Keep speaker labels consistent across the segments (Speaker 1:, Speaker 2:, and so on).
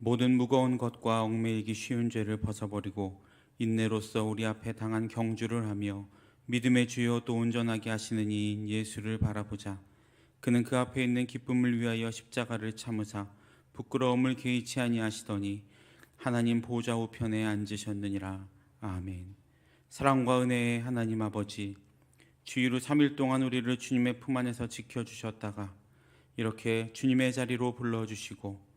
Speaker 1: 모든 무거운 것과 얽매이기 쉬운 죄를 벗어버리고 인내로써 우리 앞에 당한 경주를 하며 믿음의 주요 또 온전하게 하시는 이인 예수를 바라보자. 그는 그 앞에 있는 기쁨을 위하여 십자가를 참으사 부끄러움을 개의치 아니하시더니 하나님 보좌 우편에 앉으셨느니라. 아멘. 사랑과 은혜의 하나님 아버지, 주일로 3일 동안 우리를 주님의 품 안에서 지켜주셨다가 이렇게 주님의 자리로 불러주시고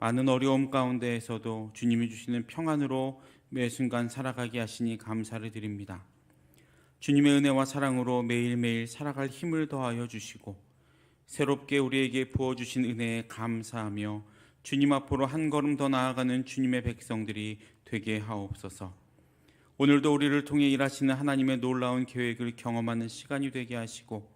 Speaker 1: 많은 어려움 가운데에서도 주님이 주시는 평안으로 매 순간 살아가게 하시니 감사를 드립니다. 주님의 은혜와 사랑으로 매일매일 살아갈 힘을 더하여 주시고 새롭게 우리에게 부어주신 은혜에 감사하며 주님 앞으로 한 걸음 더 나아가는 주님의 백성들이 되게 하옵소서. 오늘도 우리를 통해 일하시는 하나님의 놀라운 계획을 경험하는 시간이 되게 하시고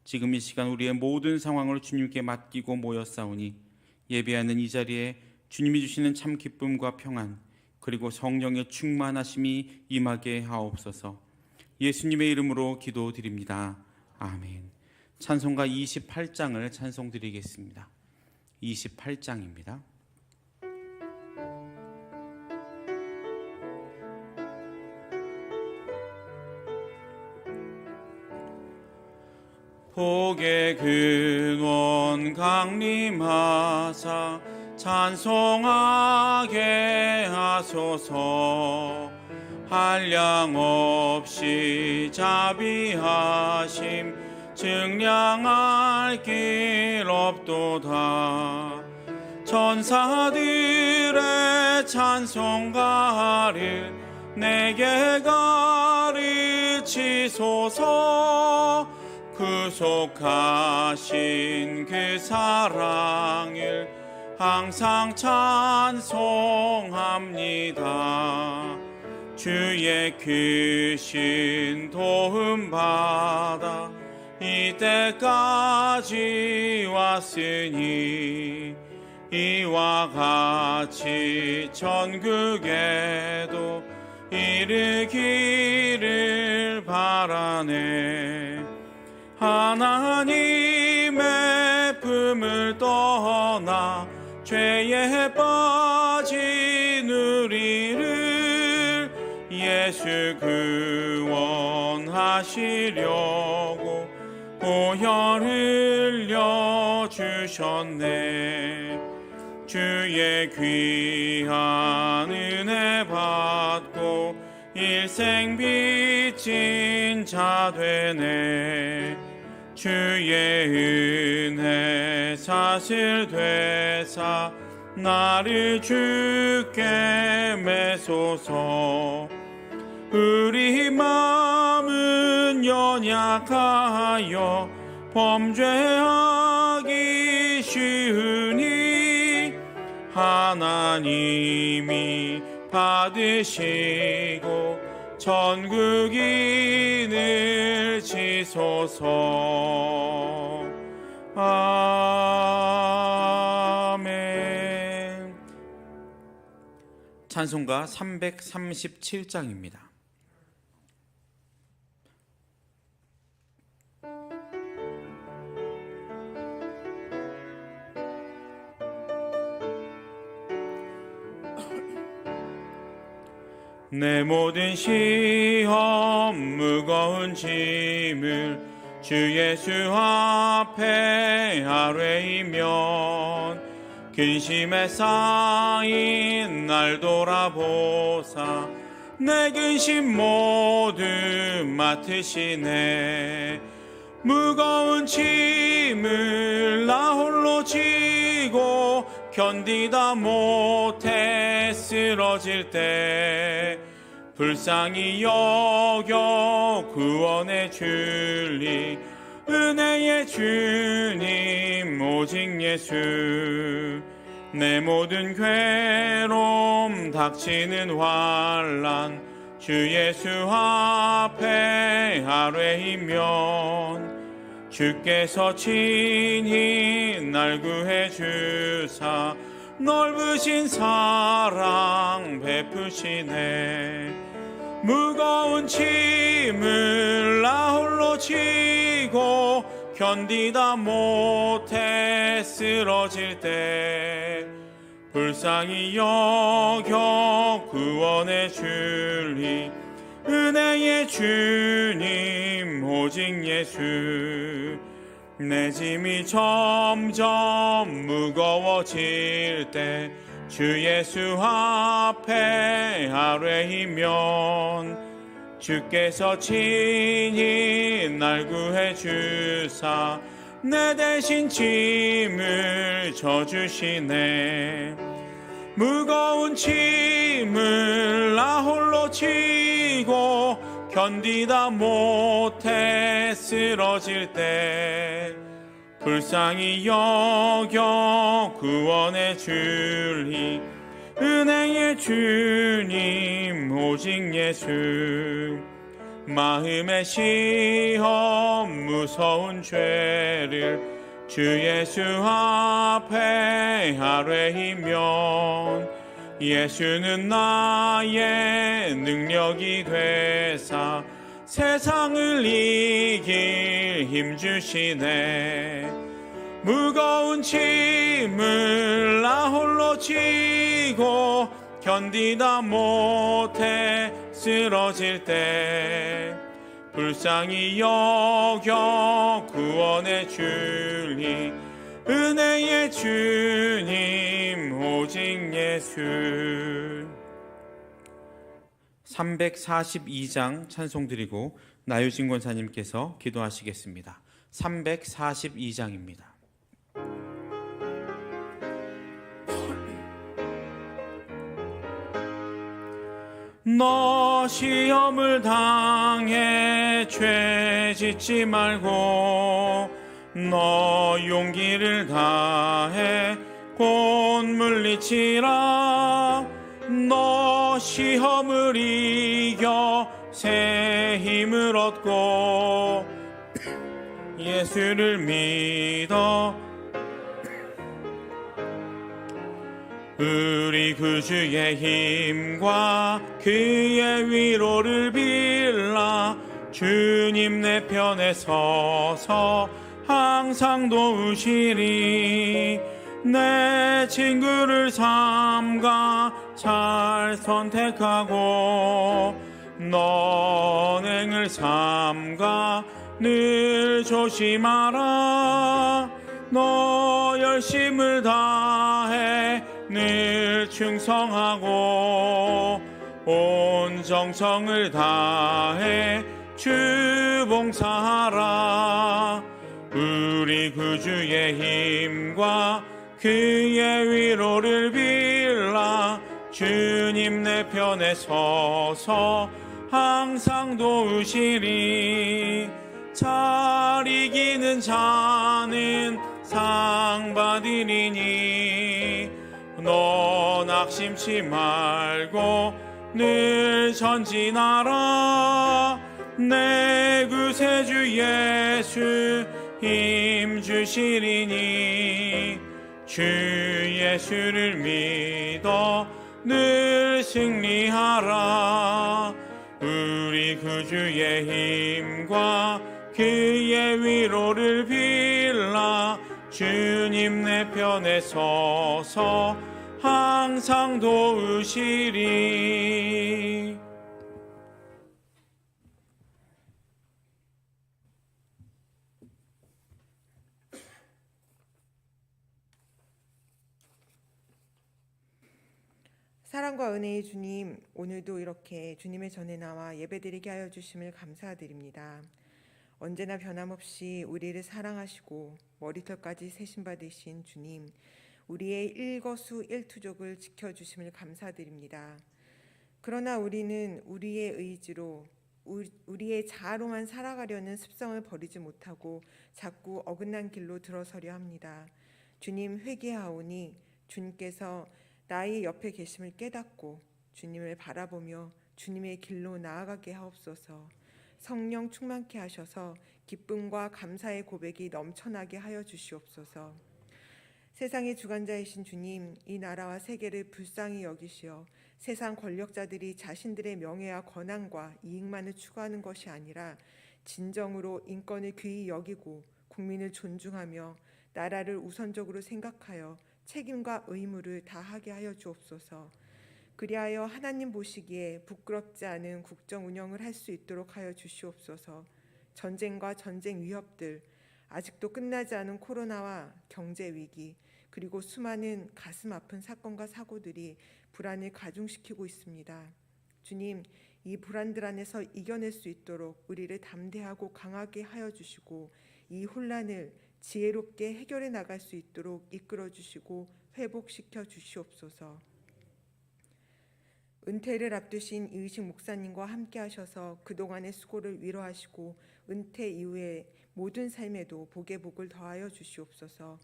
Speaker 1: 지금 이 시간 우리의 모든 상황을 주님께 맡기고 모였사오니 예배하는 이 자리에 주님이 주시는 참 기쁨과 평안 그리고 성령의 충만하심이 임하게 하옵소서. 예수님의 이름으로 기도드립니다. 아멘. 찬송가 28장을 찬송드리겠습니다. 28장입니다. 복의 근원 강림하사 찬송하게 하소서. 한량 없이 자비하심 증량할 길 없도다. 천사들의 찬송가를 내게 가르치소서. 구속하신 그 사랑을 항상 찬송합니다. 주의 크신 도움 받아 이때까지 왔으니 이와 같이 천국에도 이르기를 바라네. 하나님의 품을 떠나 죄에 빠진 우리를 예수 구원하시려고 보혈 흘려 주셨네. 주의 귀한 은혜 받고 일생 빚진 자 되네. 주의 은혜 사슬 되사 나를 주께 매소서. 우리 마음은 연약하여 범죄하기 쉬우니 하나님이 받으시고 천국인을 지소서. 아멘. 찬송가 337장입니다. 내 모든 시험 무거운 짐을 주 예수 앞에 아뢰이면 근심에 쌓인 날 돌아보사 내 근심 모두 맡으시네. 무거운 짐을 나 홀로 지고 견디다 못해 쓰러질 때 불쌍히 여겨 구원해 줄리 은혜의 주님 오직 예수. 내 모든 괴로움 닥치는 환난 주 예수 앞에 아뢰이면 주께서 친히 날 구해 주사 넓으신 사랑 베푸시네. 무거운 짐을 나 홀로 지고 견디다 못해 쓰러질 때 불쌍히 여겨 구원해 주리. 은혜의 주님 오직 예수. 내 짐이 점점 무거워질 때 주 예수 앞에 아뢰이면 주께서 친히 날 구해 주사 내 대신 짐을 져주시네. 무거운 짐을 나 홀로 지고 견디다 못해 쓰러질 때 불쌍히 여겨 구원해 주리. 은혜의 주님 오직 예수. 마음의 시험 무서운 죄를 주 예수 앞에 아뢰이면 예수는 나의 능력이 되사 세상을 이길 힘 주시네. 무거운 짐을 나 홀로 지고 견디다 못해 쓰러질 때 불쌍히 여겨 구원해 주리. 은혜의 주님 오직 예수. 342장 찬송 드리고 나유진 권사님께서 기도하시겠습니다. 342장입니다. 너 시험을 당해 죄 짓지 말고 너 용기를 다해 곧 물리치라. 너 시험을 이겨 새 힘을 얻고 예수를 믿어 우리 구주의 힘과 그의 위로를 빌라. 주님 내 편에 서서 항상 도우시리. 내 친구를 삼가 잘 선택하고 너행을 삼가 늘 조심하라. 너 열심을 다해 늘 충성하고 온 정성을 다해 주 봉사하라. 우리 구주의 힘과 그의 위로를 빌라. 주님 내 편에 서서 항상 도우시리. 잘 이기는 자는 상 받으리니 너 낙심치 말고 늘 전진하라. 내 구세주 예수 힘 주시리니 주 예수를 믿어 늘 승리하라. 우리 구주의 힘과 그의 위로를 빌라. 주님 내 편에 서서 항상 도우시리.
Speaker 2: 사랑과 은혜의 주님, 오늘도 이렇게 주님의 전에 나와 예배드리게 하여 주심을 감사드립니다. 언제나 변함없이 우리를 사랑하시고 머리털까지 세심받으신 주님, 우리의 일거수일투족을 지켜주심을 감사드립니다. 그러나 우리는 우리의 의지로 우리의 자아로만 살아가려는 습성을 버리지 못하고 자꾸 어긋난 길로 들어서려 합니다. 주님, 회개하오니 주님께서 나의 옆에 계심을 깨닫고 주님을 바라보며 주님의 길로 나아가게 하옵소서. 성령 충만케 하셔서 기쁨과 감사의 고백이 넘쳐나게 하여 주시옵소서. 세상의 주관자이신 주님, 이 나라와 세계를 불쌍히 여기시어 세상 권력자들이 자신들의 명예와 권한과 이익만을 추구하는 것이 아니라 진정으로 인권을 귀히 여기고 국민을 존중하며 나라를 우선적으로 생각하여 책임과 의무를 다하게 하여 주옵소서. 그리하여 하나님 보시기에 부끄럽지 않은 국정 운영을 할 수 있도록 하여 주시옵소서. 전쟁과 전쟁 위협들, 아직도 끝나지 않은 코로나와 경제 위기, 그리고 수많은 가슴 아픈 사건과 사고들이 불안을 가중시키고 있습니다. 주님, 이 불안들 안에서 이겨낼 수 있도록 우리를 담대하고 강하게 하여 주시고 이 혼란을 지혜롭게 해결해 나갈 수 있도록 이끌어 주시고 회복시켜 주시옵소서. 은퇴를 앞두신 이의식 목사님과 함께 하셔서 그동안의 수고를 위로하시고 은퇴 이후의 모든 삶에도 복의 복을 더하여 주시옵소서.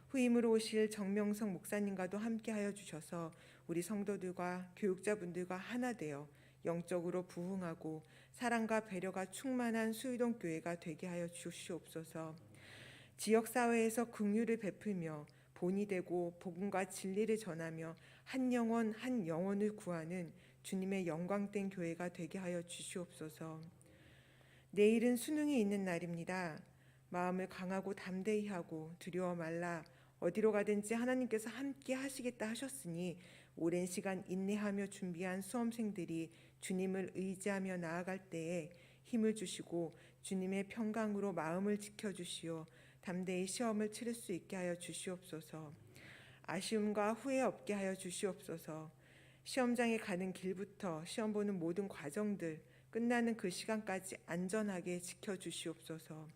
Speaker 2: 후임으로 오실 정명성 목사님과도 함께 하여 주셔서 우리 성도들과 교육자분들과 하나 되어 영적으로 부흥하고 사랑과 배려가 충만한 수유동 교회가 되게 하여 주시옵소서. 지역사회에서 긍휼을 베풀며 본이 되고 복음과 진리를 전하며 한 영혼 한 영혼을 구하는 주님의 영광된 교회가 되게 하여 주시옵소서. 내일은 수능이 있는 날입니다. 마음을 강하고 담대히 하고 두려워 말라. 어디로 가든지 하나님께서 함께 하시겠다 하셨으니 오랜 시간 인내하며 준비한 수험생들이 주님을 의지하며 나아갈 때에 힘을 주시고 주님의 평강으로 마음을 지켜주시어 담대히 시험을 치를 수 있게 하여 주시옵소서. 아쉬움과 후회 없게 하여 주시옵소서. 시험장에 가는 길부터 시험 보는 모든 과정들 끝나는 그 시간까지 안전하게 지켜주시옵소서.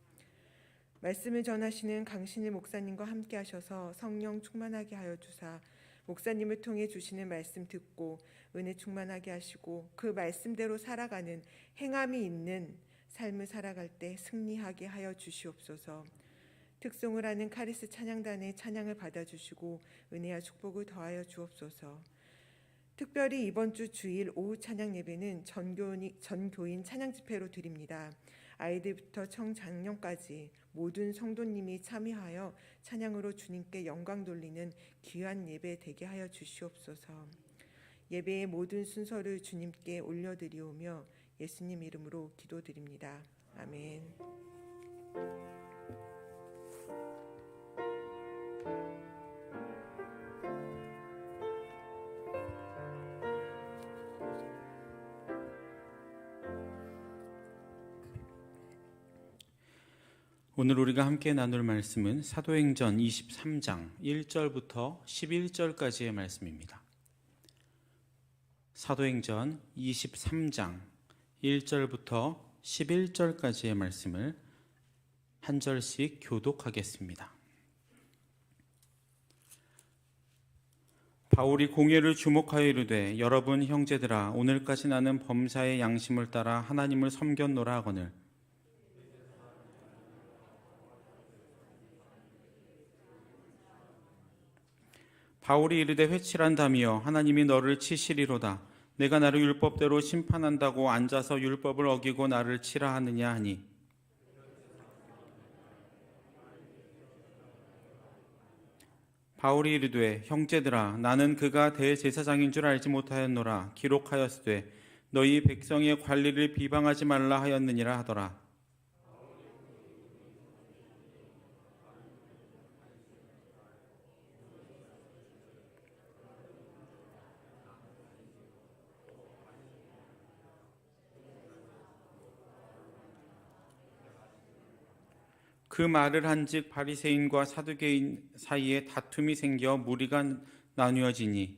Speaker 2: 말씀을 전하시는 강신일 목사님과 함께 하셔서 성령 충만하게 하여 주사 목사님을 통해 주시는 말씀 듣고 은혜 충만하게 하시고 그 말씀대로 살아가는 행함이 있는 삶을 살아갈 때 승리하게 하여 주시옵소서. 특송을 하는 카리스 찬양단의 찬양을 받아주시고 은혜와 축복을 더하여 주옵소서. 특별히 이번 주 주일 오후 찬양 예배는 전교인 찬양 집회로 드립니다. 아이들부터 청장년까지 모든 성도님이 참여하여 찬양으로 주님께 영광 돌리는 귀한 예배 되게 하여 주시옵소서. 예배의 모든 순서를 주님께 올려드리오며 예수님 이름으로 기도드립니다. 아멘.
Speaker 1: 오늘 우리가 함께 나눌 말씀은 사도행전 23장 1절부터 11절까지의 말씀입니다. 사도행전 23장 1절부터 11절까지의 말씀을 한 절씩 교독하겠습니다. 바울이 공회를 주목하여 이르되 여러분 형제들아 오늘까지 나는 범사의 양심을 따라 하나님을 섬겼노라 하거늘 바울이 이르되 회칠한다며 하나님이 너를 치시리로다. 내가 나를 율법대로 심판한다고 앉아서 율법을 어기고 나를 치라 하느냐 하니 바울이 이르되 형제들아 나는 그가 대제사장인 줄 알지 못하였노라. 기록하였으되 너희 백성의 관리를 비방하지 말라 하였느니라 하더라. 그 말을 한즉 바리새인과 사두개인 사이에 다툼이 생겨 무리가 나뉘어지니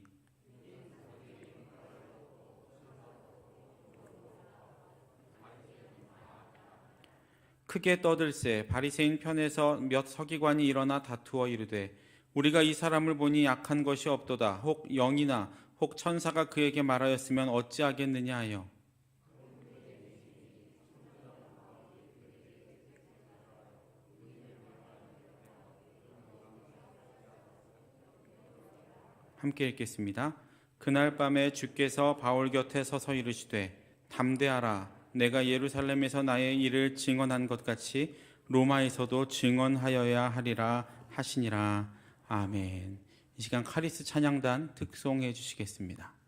Speaker 1: 크게 떠들세 바리새인 편에서 몇 서기관이 일어나 다투어 이르되 우리가 이 사람을 보니 약한 것이 없도다. 혹 영이나 혹 천사가 그에게 말하였으면 어찌하겠느냐 하여 함께 읽겠습니다. 그날 밤에 주께서 바울 곁에 서서 이르시되 담대하라. 내가 예루살렘에서 나의 일을 증언한 것 같이 로마에서도 증언하여야 하리라 하시니라. 아멘. 이 시간 카리스 찬양단 특송해 주시겠습니다.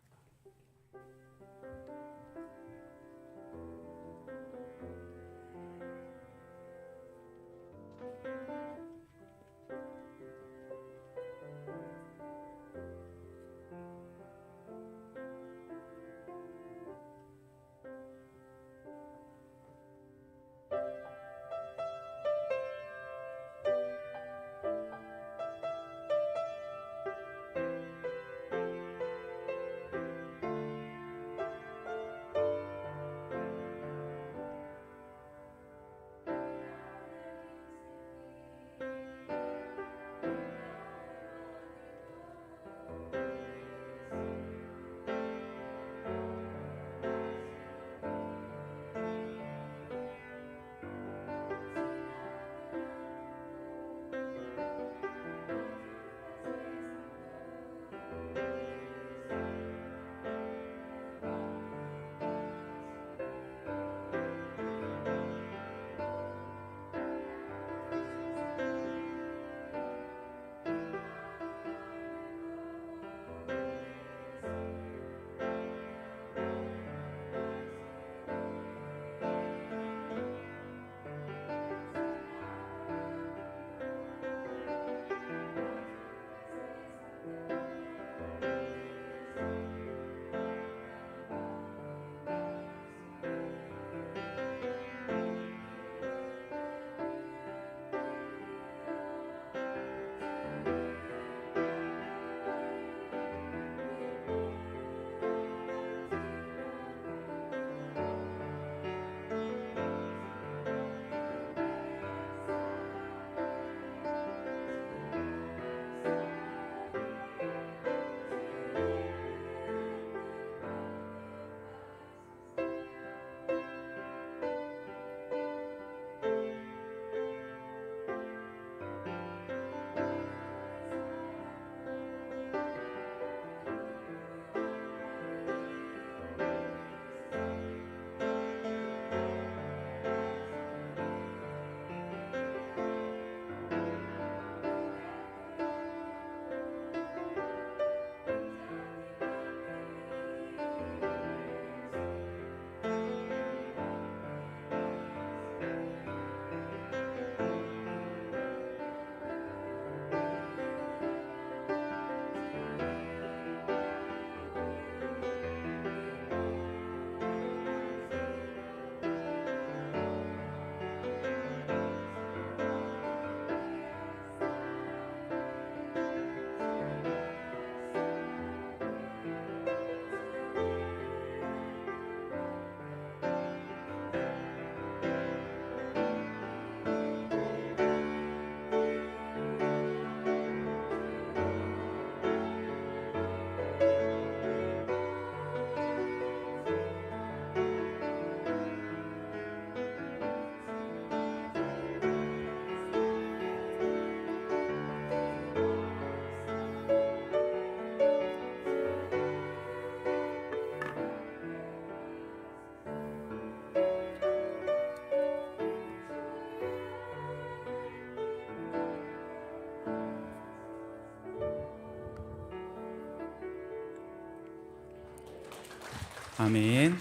Speaker 1: 아멘.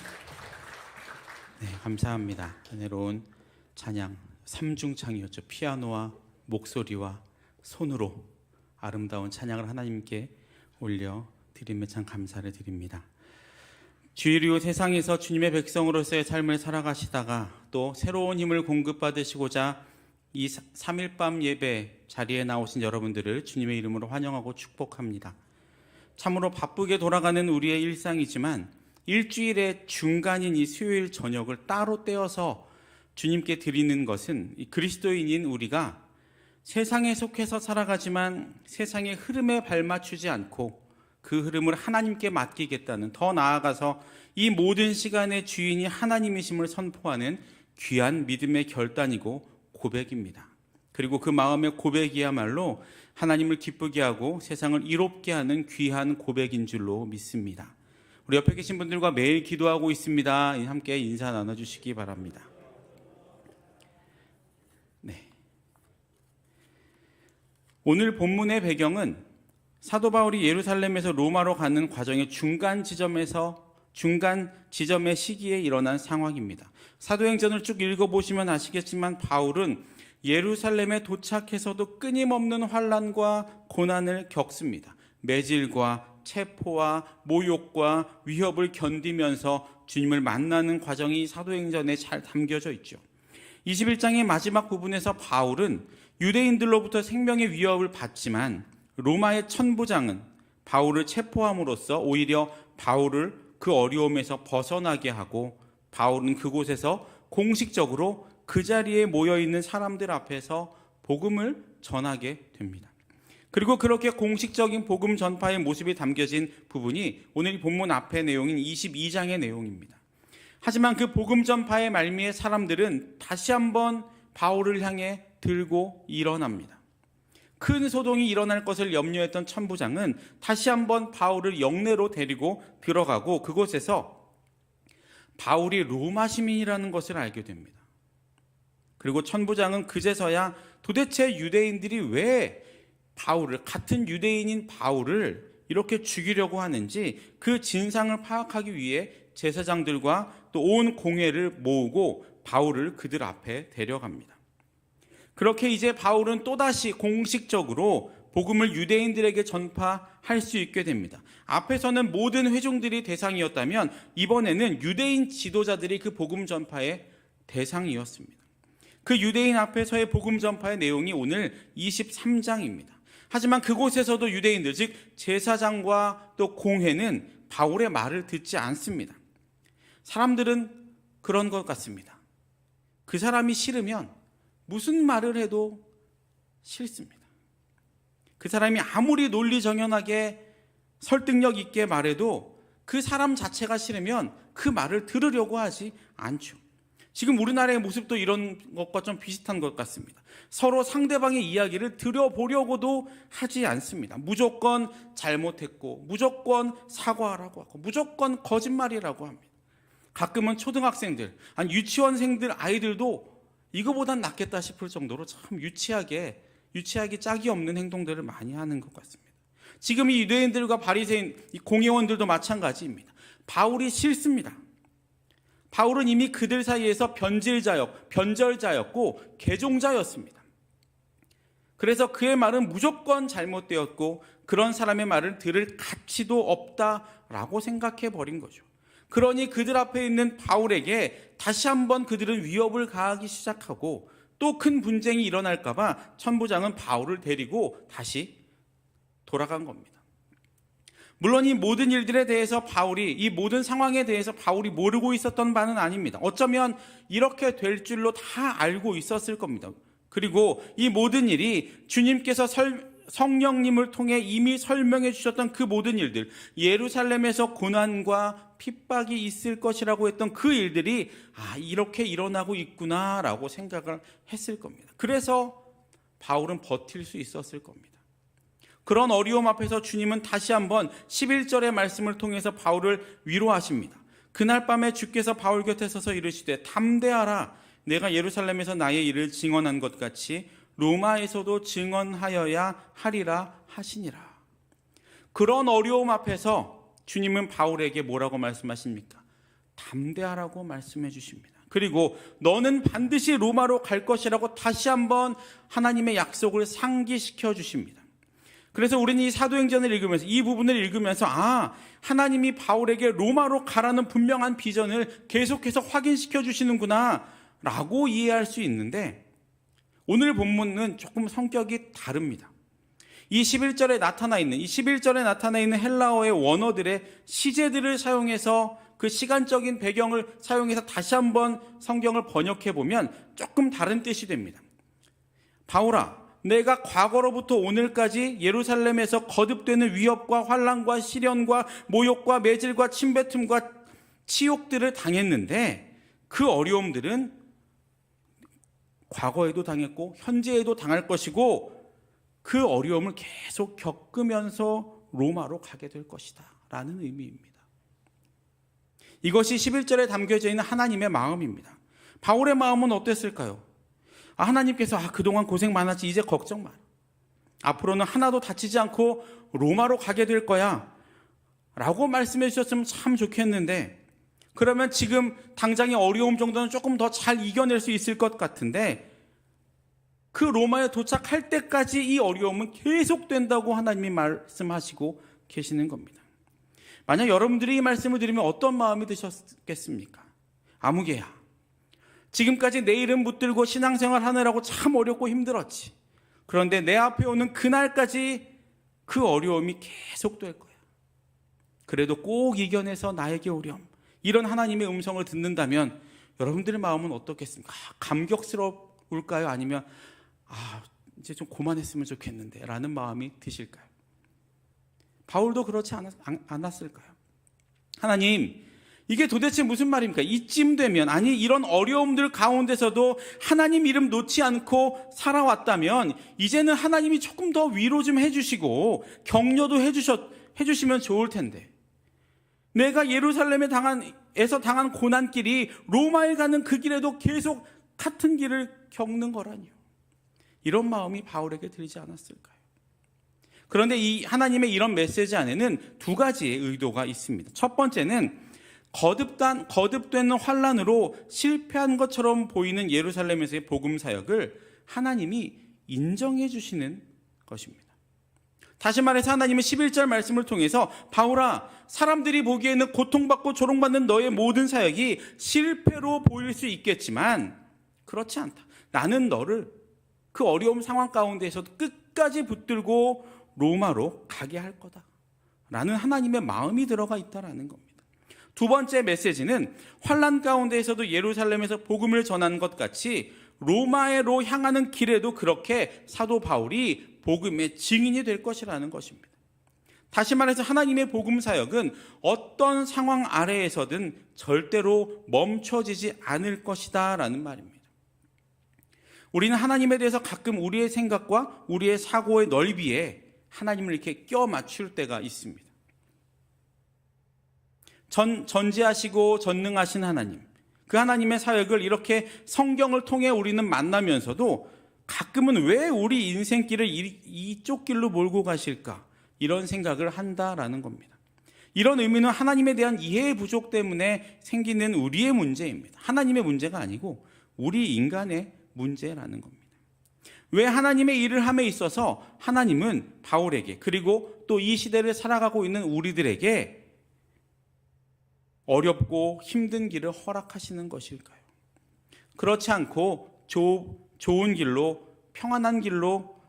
Speaker 1: 네, 감사합니다. 은혜로운 찬양, 삼중창이었죠. 피아노와 목소리와 손으로 아름다운 찬양을 하나님께 올려 드리며 참 감사를 드립니다. 주일이후 세상에서 주님의 백성으로서의 삶을 살아가시다가 또 새로운 힘을 공급받으시고자 이 3일밤 예배 자리에 나오신 여러분들을 주님의 이름으로 환영하고 축복합니다. 참으로 바쁘게 돌아가는 우리의 일상이지만 일주일의 중간인 이 수요일 저녁을 따로 떼어서 주님께 드리는 것은 이 그리스도인인 우리가 세상에 속해서 살아가지만 세상의 흐름에 발맞추지 않고 그 흐름을 하나님께 맡기겠다는, 더 나아가서 이 모든 시간의 주인이 하나님이심을 선포하는 귀한 믿음의 결단이고 고백입니다. 그리고 그 마음의 고백이야말로 하나님을 기쁘게 하고 세상을 이롭게 하는 귀한 고백인 줄로 믿습니다. 우리 옆에 계신 분들과 매일 기도하고 있습니다. 함께 인사 나눠주시기 바랍니다. 네. 오늘 본문의 배경은 사도 바울이 예루살렘에서 로마로 가는 과정의 중간 지점의 시기에 일어난 상황입니다. 사도행전을 쭉 읽어보시면 아시겠지만 바울은 예루살렘에 도착해서도 끊임없는 환난과 고난을 겪습니다. 매질과 체포와 모욕과 위협을 견디면서 주님을 만나는 과정이 사도행전에 잘 담겨져 있죠. 21장의 마지막 부분에서 바울은 유대인들로부터 생명의 위협을 받지만 로마의 천부장은 바울을 체포함으로써 오히려 바울을 그 어려움에서 벗어나게 하고 바울은 그곳에서 공식적으로 그 자리에 모여있는 사람들 앞에서 복음을 전하게 됩니다. 그리고 그렇게 공식적인 복음 전파의 모습이 담겨진 부분이 오늘 본문 앞의 내용인 22장의 내용입니다. 하지만 그 복음 전파의 말미에 사람들은 다시 한번 바울을 향해 들고 일어납니다. 큰 소동이 일어날 것을 염려했던 천부장은 다시 한번 바울을 영내로 데리고 들어가고 그곳에서 바울이 로마 시민이라는 것을 알게 됩니다. 그리고 천부장은 그제서야 도대체 유대인들이 왜 바울을, 같은 유대인인 바울을 이렇게 죽이려고 하는지 그 진상을 파악하기 위해 제사장들과 또 온 공회를 모으고 바울을 그들 앞에 데려갑니다. 그렇게 이제 바울은 또다시 공식적으로 복음을 유대인들에게 전파할 수 있게 됩니다. 앞에서는 모든 회중들이 대상이었다면 이번에는 유대인 지도자들이 그 복음 전파의 대상이었습니다. 그 유대인 앞에서의 복음 전파의 내용이 오늘 23장입니다. 하지만 그곳에서도 유대인들, 즉 제사장과 또 공회는 바울의 말을 듣지 않습니다. 사람들은 그런 것 같습니다. 그 사람이 싫으면 무슨 말을 해도 싫습니다. 그 사람이 아무리 논리정연하게 설득력 있게 말해도 그 사람 자체가 싫으면 그 말을 들으려고 하지 않죠. 지금 우리나라의 모습도 이런 것과 좀 비슷한 것 같습니다. 서로 상대방의 이야기를 들어보려고도 하지 않습니다. 무조건 잘못했고 무조건 사과하라고 하고 무조건 거짓말이라고 합니다. 가끔은 초등학생들, 아니 유치원생들 아이들도 이거보단 낫겠다 싶을 정도로 참 유치하기 짝이 없는 행동들을 많이 하는 것 같습니다. 지금 이 유대인들과 바리새인, 이 공회원들도 마찬가지입니다. 바울이 싫습니다. 바울은 이미 그들 사이에서 변절자였고 개종자였습니다. 그래서 그의 말은 무조건 잘못되었고 그런 사람의 말을 들을 가치도 없다라고 생각해 버린 거죠. 그러니 그들 앞에 있는 바울에게 다시 한번 그들은 위협을 가하기 시작하고 또 큰 분쟁이 일어날까 봐 천부장은 바울을 데리고 다시 돌아간 겁니다. 물론 이 모든 일들에 대해서 이 모든 상황에 대해서 바울이 모르고 있었던 바는 아닙니다. 어쩌면 이렇게 될 줄로 다 알고 있었을 겁니다. 그리고 이 모든 일이 주님께서 성령님을 통해 이미 설명해 주셨던 그 모든 일들, 예루살렘에서 고난과 핍박이 있을 것이라고 했던 그 일들이 이렇게 일어나고 있구나라고 생각을 했을 겁니다. 그래서 바울은 버틸 수 있었을 겁니다. 그런 어려움 앞에서 주님은 다시 한번 11절의 말씀을 통해서 바울을 위로하십니다. 그날 밤에 주께서 바울 곁에 서서 이르시되 담대하라, 내가 예루살렘에서 나의 일을 증언한 것 같이 로마에서도 증언하여야 하리라 하시니라. 그런 어려움 앞에서 주님은 바울에게 뭐라고 말씀하십니까? 담대하라고 말씀해 주십니다. 그리고 너는 반드시 로마로 갈 것이라고 다시 한번 하나님의 약속을 상기시켜 주십니다. 그래서 우리는 이 사도행전을 읽으면서, 이 부분을 읽으면서 하나님이 바울에게 로마로 가라는 분명한 비전을 계속해서 확인시켜 주시는구나 라고 이해할 수 있는데, 오늘 본문은 조금 성격이 다릅니다. 이 11절에 나타나 있는 헬라어의 원어들의 시제들을 사용해서, 그 시간적인 배경을 사용해서 다시 한번 성경을 번역해 보면 조금 다른 뜻이 됩니다. 바울아, 내가 과거로부터 오늘까지 예루살렘에서 거듭되는 위협과 환난과 시련과 모욕과 매질과 침뱉음과 치욕들을 당했는데, 그 어려움들은 과거에도 당했고 현재에도 당할 것이고, 그 어려움을 계속 겪으면서 로마로 가게 될 것이다 라는 의미입니다. 이것이 11절에 담겨져 있는 하나님의 마음입니다. 바울의 마음은 어땠을까요? 하나님께서 그동안 고생 많았지, 이제 걱정 마. 앞으로는 하나도 다치지 않고 로마로 가게 될 거야 라고 말씀해 주셨으면 참 좋겠는데, 그러면 지금 당장의 어려움 정도는 조금 더 잘 이겨낼 수 있을 것 같은데, 그 로마에 도착할 때까지 이 어려움은 계속된다고 하나님이 말씀하시고 계시는 겁니다. 만약 여러분들이 이 말씀을 들으면 어떤 마음이 드셨겠습니까? 아무개야, 지금까지 내 이름 붙들고 신앙생활 하느라고 참 어렵고 힘들었지. 그런데 내 앞에 오는 그날까지 그 어려움이 계속될 거야. 그래도 꼭 이겨내서 나에게 오렴. 이런 하나님의 음성을 듣는다면 여러분들의 마음은 어떻겠습니까? 감격스러울까요? 아니면 이제 좀 고만했으면 좋겠는데 라는 마음이 드실까요? 바울도 그렇지 않았을까요? 하나님, 이게 도대체 무슨 말입니까? 이쯤 되면, 이런 어려움들 가운데서도 하나님 이름 놓지 않고 살아왔다면 이제는 하나님이 조금 더 위로 좀 해주시고 격려도 해주시면 좋을 텐데, 내가 예루살렘에 당한 고난길이 로마에 가는 그 길에도 계속 같은 길을 겪는 거라니요. 이런 마음이 바울에게 들지 않았을까요? 그런데 이 하나님의 이런 메시지 안에는 두 가지의 의도가 있습니다. 첫 번째는 거듭되는 환난으로 실패한 것처럼 보이는 예루살렘에서의 복음 사역을 하나님이 인정해 주시는 것입니다. 다시 말해서 하나님의 11절 말씀을 통해서, 바울아, 사람들이 보기에는 고통받고 조롱받는 너의 모든 사역이 실패로 보일 수 있겠지만 그렇지 않다. 나는 너를 그 어려움 상황 가운데에서도 끝까지 붙들고 로마로 가게 할 거다 라는 하나님의 마음이 들어가 있다라는 겁니다. 두 번째 메시지는 환난 가운데에서도 예루살렘에서 복음을 전한 것 같이 로마로 향하는 길에도 그렇게 사도 바울이 복음의 증인이 될 것이라는 것입니다. 다시 말해서 하나님의 복음 사역은 어떤 상황 아래에서든 절대로 멈춰지지 않을 것이다 라는 말입니다. 우리는 하나님에 대해서 가끔 우리의 생각과 우리의 사고의 넓이에 하나님을 이렇게 껴 맞출 때가 있습니다. 전지하시고 전능하신 하나님, 그 하나님의 사역을 이렇게 성경을 통해 우리는 만나면서도 가끔은 왜 우리 인생길을 이쪽 길로 몰고 가실까, 이런 생각을 한다라는 겁니다. 이런 의미는 하나님에 대한 이해의 부족 때문에 생기는 우리의 문제입니다. 하나님의 문제가 아니고 우리 인간의 문제라는 겁니다. 왜 하나님의 일을 함에 있어서 하나님은 바울에게, 그리고 또 이 시대를 살아가고 있는 우리들에게 어렵고 힘든 길을 허락하시는 것일까요? 그렇지 않고 좋은 길로, 평안한 길로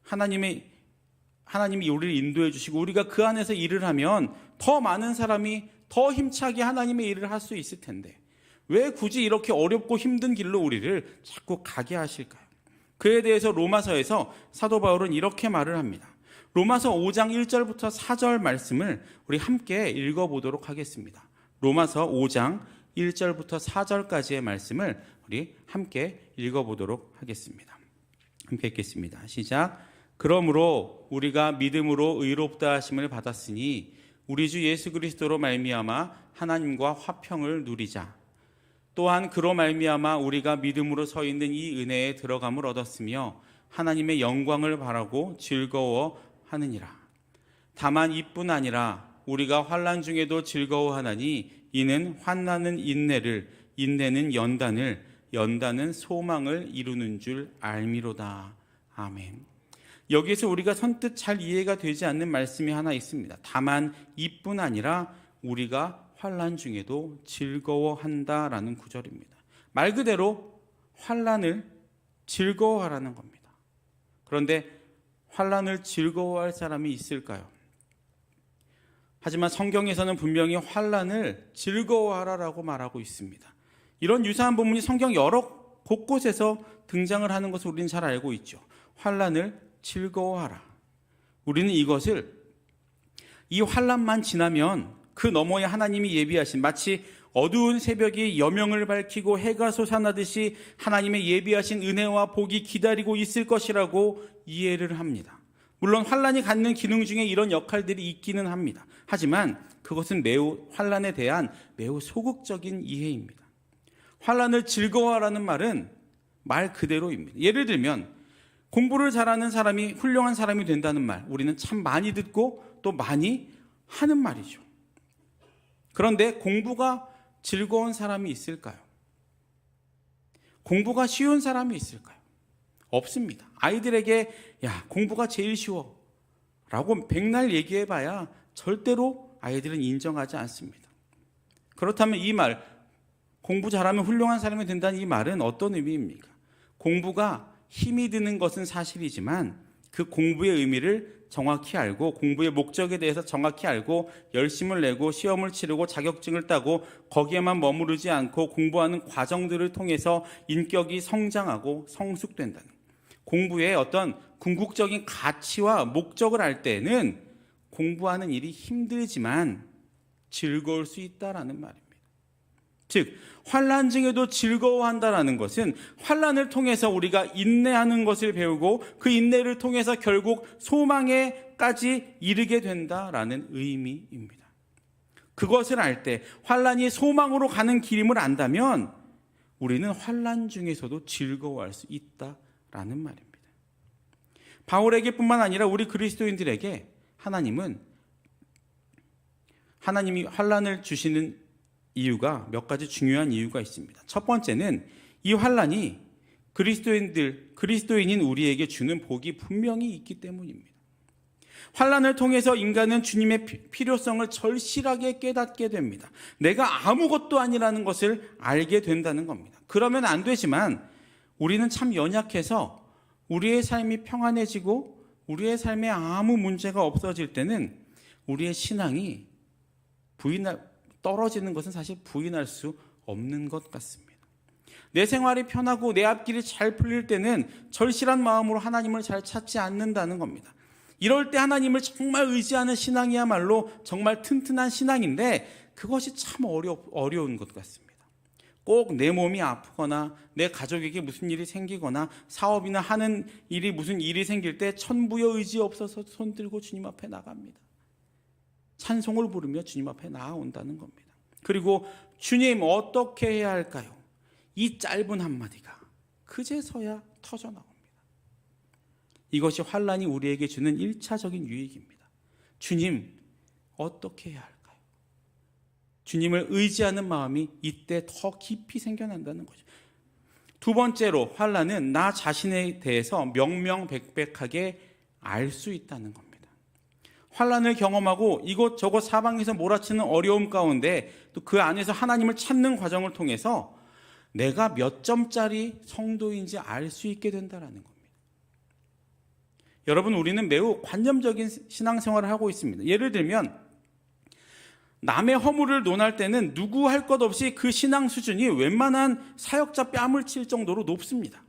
Speaker 1: 하나님이 우리를 인도해 주시고 우리가 그 안에서 일을 하면 더 많은 사람이 더 힘차게 하나님의 일을 할 수 있을 텐데 왜 굳이 이렇게 어렵고 힘든 길로 우리를 자꾸 가게 하실까요? 그에 대해서 로마서에서 사도 바울은 이렇게 말을 합니다. 로마서 5장 1절부터 4절 말씀을 우리 함께 읽어보도록 하겠습니다. 로마서 5장 1절부터 4절까지의 말씀을 우리 함께 읽어보도록 하겠습니다. 함께 읽겠습니다. 시작. 그러므로 우리가 믿음으로 의롭다 하심을 받았으니 우리 주 예수 그리스도로 말미암아 하나님과 화평을 누리자. 또한 그로 말미암아 우리가 믿음으로 서 있는 이 은혜에 들어감을 얻었으며 하나님의 영광을 바라고 즐거워하느니라. 다만 이뿐 아니라 우리가 환난 중에도 즐거워하나니 이는 환난은 인내를, 인내는 연단을, 연단은 소망을 이루는 줄 알미로다. 아멘. 여기서 우리가 선뜻 잘 이해가 되지 않는 말씀이 하나 있습니다. 다만 이뿐 아니라 우리가 환난 중에도 즐거워한다라는 구절입니다. 말 그대로 환난을 즐거워하라는 겁니다. 그런데 환난을 즐거워할 사람이 있을까요? 하지만 성경에서는 분명히 환난을 즐거워하라라고 말하고 있습니다. 이런 유사한 본문이 성경 여러 곳곳에서 등장을 하는 것을 우리는 잘 알고 있죠. 환난을 즐거워하라. 우리는 이것을 이 환난만 지나면 그 너머에 하나님이 예비하신, 마치 어두운 새벽이 여명을 밝히고 해가 솟아나듯이 하나님의 예비하신 은혜와 복이 기다리고 있을 것이라고 이해를 합니다. 물론 환난이 갖는 기능 중에 이런 역할들이 있기는 합니다. 하지만 그것은 환난에 대한 매우 소극적인 이해입니다. 환난을 즐거워하라는 말은 말 그대로입니다. 예를 들면 공부를 잘하는 사람이 훌륭한 사람이 된다는 말, 우리는 참 많이 듣고 또 많이 하는 말이죠. 그런데 공부가 즐거운 사람이 있을까요? 공부가 쉬운 사람이 있을까요? 없습니다. 아이들에게 야, 공부가 제일 쉬워 라고 백날 얘기해봐야 절대로 아이들은 인정하지 않습니다. 그렇다면 이 말, 공부 잘하면 훌륭한 사람이 된다는 이 말은 어떤 의미입니까? 공부가 힘이 드는 것은 사실이지만 그 공부의 의미를 정확히 알고 공부의 목적에 대해서 정확히 알고 열심을 내고 시험을 치르고 자격증을 따고 거기에만 머무르지 않고 공부하는 과정들을 통해서 인격이 성장하고 성숙된다는, 공부의 어떤 궁극적인 가치와 목적을 알 때는 공부하는 일이 힘들지만 즐거울 수 있다라는 말입니다. 즉 환난 중에도 즐거워한다라는 것은 환난을 통해서 우리가 인내하는 것을 배우고 그 인내를 통해서 결국 소망에까지 이르게 된다라는 의미입니다. 그것을 알 때, 환난이 소망으로 가는 길임을 안다면 우리는 환난 중에서도 즐거워할 수 있다라는 말입니다. 바울에게뿐만 아니라 우리 그리스도인들에게 하나님이 환난을 주시는 이유가 몇 가지 중요한 이유가 있습니다. 첫 번째는 이 환난이 그리스도인인 우리에게 주는 복이 분명히 있기 때문입니다. 환난을 통해서 인간은 주님의 필요성을 절실하게 깨닫게 됩니다. 내가 아무것도 아니라는 것을 알게 된다는 겁니다. 그러면 안 되지만 우리는 참 연약해서 우리의 삶이 평안해지고 우리의 삶에 아무 문제가 없어질 때는 우리의 신앙이 떨어지는 것은 사실 부인할 수 없는 것 같습니다. 내 생활이 편하고 내 앞길이 잘 풀릴 때는 절실한 마음으로 하나님을 잘 찾지 않는다는 겁니다. 이럴 때 하나님을 정말 의지하는 신앙이야말로 정말 튼튼한 신앙인데 그것이 참 어려운 것 같습니다. 꼭 내 몸이 아프거나 내 가족에게 무슨 일이 생기거나 사업이나 하는 일이 무슨 일이 생길 때 천부여 의지 없어서 손 들고 주님 앞에 나갑니다. 찬송을 부르며 주님 앞에 나아온다는 겁니다. 그리고 주님 어떻게 해야 할까요? 이 짧은 한마디가 그제서야 터져나옵니다. 이것이 환난이 우리에게 주는 1차적인 유익입니다. 주님 어떻게 해야 할까요? 주님을 의지하는 마음이 이때 더 깊이 생겨난다는 거죠. 두 번째로 환난은 나 자신에 대해서 명명백백하게 알 수 있다는 겁니다. 환난을 경험하고 이곳저곳 사방에서 몰아치는 어려움 가운데 또 그 안에서 하나님을 찾는 과정을 통해서 내가 몇 점짜리 성도인지 알 수 있게 된다는 겁니다. 여러분, 우리는 매우 관념적인 신앙생활을 하고 있습니다. 예를 들면 남의 허물을 논할 때는 누구 할 것 없이 그 신앙 수준이 웬만한 사역자 뺨을 칠 정도로 높습니다.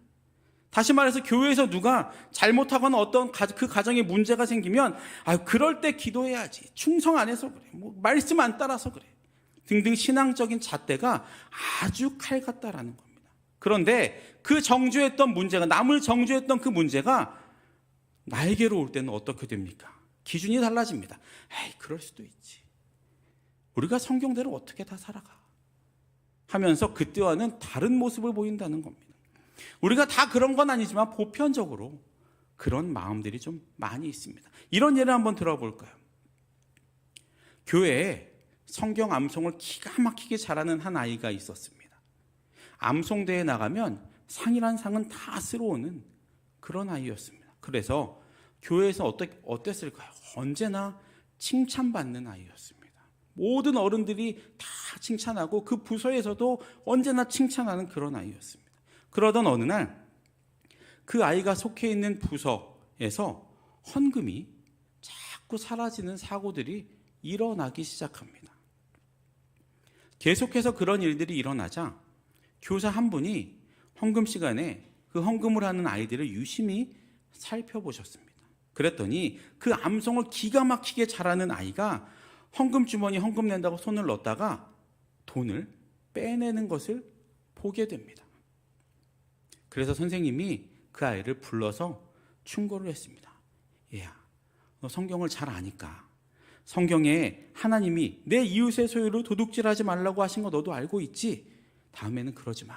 Speaker 1: 다시 말해서 교회에서 누가 잘못하거나 어떤 그 가정에 문제가 생기면 그럴 때 기도해야지, 충성 안 해서 그래, 말씀 안 따라서 그래 등등 신앙적인 잣대가 아주 칼 같다라는 겁니다. 그런데 그 정죄했던 문제가, 남을 정죄했던 그 문제가 나에게로 올 때는 어떻게 됩니까? 기준이 달라집니다. 그럴 수도 있지, 우리가 성경대로 어떻게 다 살아가 하면서 그때와는 다른 모습을 보인다는 겁니다. 우리가 다 그런 건 아니지만 보편적으로 그런 마음들이 좀 많이 있습니다. 이런 예를 한번 들어볼까요? 교회에 성경 암송을 기가 막히게 잘하는 한 아이가 있었습니다. 암송대회에 나가면 상이란 상은 다 쓸어오는 그런 아이였습니다. 그래서 교회에서 어땠을까요? 언제나 칭찬받는 아이였습니다. 모든 어른들이 다 칭찬하고 그 부서에서도 언제나 칭찬하는 그런 아이였습니다. 그러던 어느 날 그 아이가 속해 있는 부서에서 헌금이 자꾸 사라지는 사고들이 일어나기 시작합니다. 계속해서 그런 일들이 일어나자 교사 한 분이 헌금 시간에 그 헌금을 하는 아이들을 유심히 살펴보셨습니다. 그랬더니 그 암송을 기가 막히게 잘하는 아이가 헌금 주머니에 헌금 낸다고 손을 넣다가 돈을 빼내는 것을 보게 됩니다. 그래서 선생님이 그 아이를 불러서 충고를 했습니다. 얘야, 너 성경을 잘 아니까 성경에 하나님이 내 이웃의 소유를 도둑질하지 말라고 하신 거 너도 알고 있지? 다음에는 그러지 마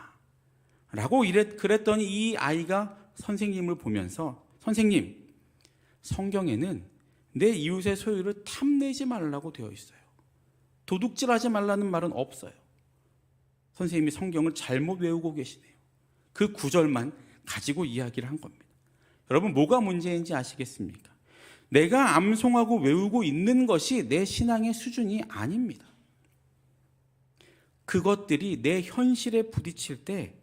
Speaker 1: 라고 그랬더니 이 아이가 선생님을 보면서 선생님, 성경에는 내 이웃의 소유를 탐내지 말라고 되어 있어요. 도둑질하지 말라는 말은 없어요. 선생님이 성경을 잘못 외우고 계시네요. 그 구절만 가지고 이야기를 한 겁니다. 여러분, 뭐가 문제인지 아시겠습니까? 내가 암송하고 외우고 있는 것이 내 신앙의 수준이 아닙니다. 그것들이 내 현실에 부딪힐 때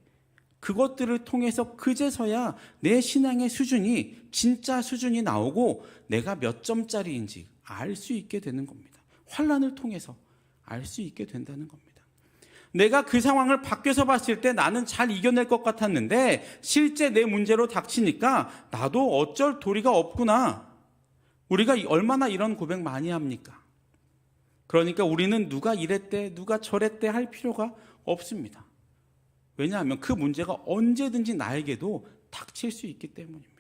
Speaker 1: 그것들을 통해서 그제서야 내 신앙의 수준이 진짜 수준이 나오고 내가 몇 점짜리인지 알 수 있게 되는 겁니다. 환난을 통해서 알 수 있게 된다는 겁니다. 내가 그 상황을 밖에서 봤을 때 나는 잘 이겨낼 것 같았는데 실제 내 문제로 닥치니까 나도 어쩔 도리가 없구나. 우리가 얼마나 이런 고백 많이 합니까? 그러니까 우리는 누가 이랬대, 누가 저랬대 할 필요가 없습니다. 왜냐하면 그 문제가 언제든지 나에게도 닥칠 수 있기 때문입니다.